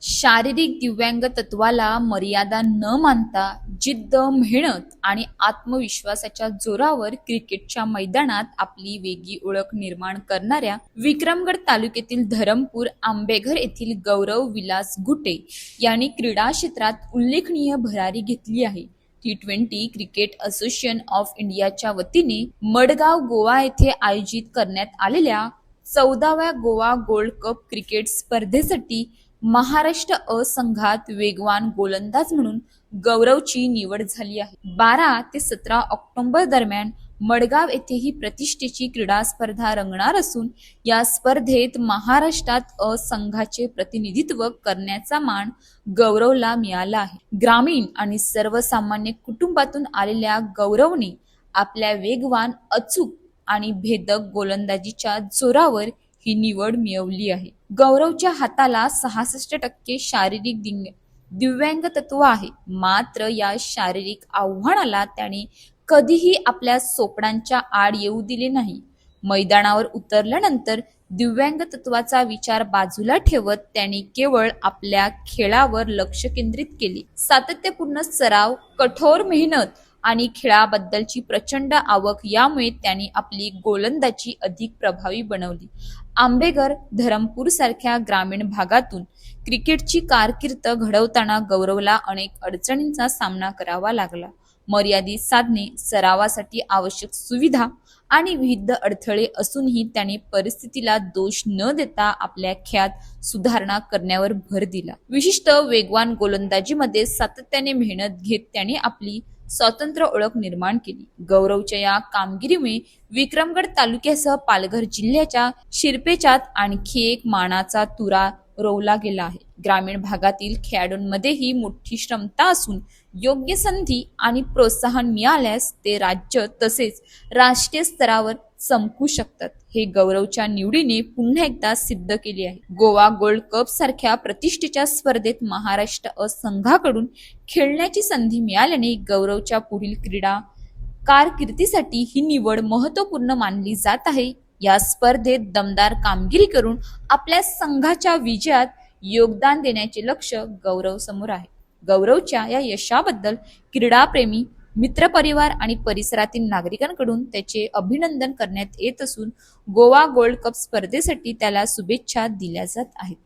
शारीरिक दिव्यांग तत्वाला मर्यादा न मानता जिद्द, मेहनत आणि आत्मविश्वासाच्या जोरावर क्रिकेटच्या मैदानात आपली वेगळी ओळख निर्माण करणाऱ्या विक्रमगड तालुक्यातील धरमपूर आंबेघर येथील गौरव विलास गुटे यांनी क्रीडा क्षेत्रात उल्लेखनीय भरारी घेतली आहे. T20 क्रिकेट असोसिएशन ऑफ इंडियाच्या वतीने मडगाव, गोवा येथे आयोजित करण्यात आलेल्या 14व्या गोवा गोल्ड कप क्रिकेट स्पर्धेसाठी महाराष्ट्र अ संघात वेगवान गोलंदाज म्हणून गौरवची निवड झाली आहे. 12 ते 17 ऑक्टोबर दरम्यान मडगाव येथे ही प्रतिष्ठेची क्रीडा स्पर्धा रंगणार असून या स्पर्धेत महाराष्ट्रात अ संघाचे प्रतिनिधित्व करण्याचा मान गौरवला मिळाला आहे. ग्रामीण आणि सर्वसामान्य कुटुंबातून आलेल्या गौरवने आपल्या वेगवान, अचूक आणि भेदक गोलंदाजीच्या जोरावर ही निवड मिळवली आहे. गौरवच्या हाताला 66% शारीरिक दिव्यांग तत्व आहे. मात्र या शारीरिक आव्हानाला त्याने कधीही आपल्या स्वप्नांच्या आड येऊ दिले नाही. मैदानावर उतरल्यानंतर दिव्यांग तत्वाचा विचार बाजूला ठेवत त्याने केवळ आपल्या खेळावर लक्ष केंद्रित केले. सातत्यपूर्ण सराव, कठोर मेहनत आणि खेळाबद्दलची प्रचंड आवक यामुळे त्यांनी आपली गोलंदाजी अधिक प्रभावी बनवली. आंबेघर, धरमपूर सारख्या ग्रामीण भागातून क्रिकेटची कारकीर्द घडवताना गौरवला अनेक अडचणींचा सामना करावा लागला. मर्यादित साधने, सरावासाठी आवश्यक सुविधा आणि विविध अडथळे असूनही त्याने परिस्थितीला दोष न देता आपल्या खेळात सुधारणा करण्यावर भर दिला. विशिष्ट वेगवान गोलंदाजीमध्ये सातत्याने मेहनत घेत त्याने आपली स्वतंत्र ओळख निर्माण केली. गौरवच्या या कामगिरीमुळे विक्रमगड तालुक्यासह पालघर जिल्ह्याच्या शिरपेचात आणखी एक मानाचा तुरा रोवला गेला आहे. ग्रामीण भागातील खेळाडूंमध्येही मोठी क्षमता असून योग्य संधी आणि प्रोत्साहन मिळाल्यास ते राज्य तसेच राष्ट्रीय स्तरावर चमकू शकतात. हे गौरवच्या निवडीने पुन्हा एकदा सिद्ध केले आहे. गोवा गोल्ड कप सारख्या प्रतिष्ठेच्या स्पर्धेत महाराष्ट्र अ संघाकडून खेळण्याची संधी मिळाल्याने गौरवच्या पुढील क्रीडा कारकिर्दीसाठी ही निवड महत्त्वपूर्ण मानली जात आहे. या स्पर्धेत दमदार कामगिरी करून आपल्या संघाच्या विजयात योगदान देण्याचे लक्ष्य गौरव समोर आहे. गौरवच्या या यशाबद्दल क्रीडाप्रेमी, मित्रपरिवार आणि परिसरातील नागरिकांकडून त्याचे अभिनंदन करण्यात येत असून गोवा गोल्ड कप स्पर्धेसाठी त्याला शुभेच्छा दिल्या जात आहेत.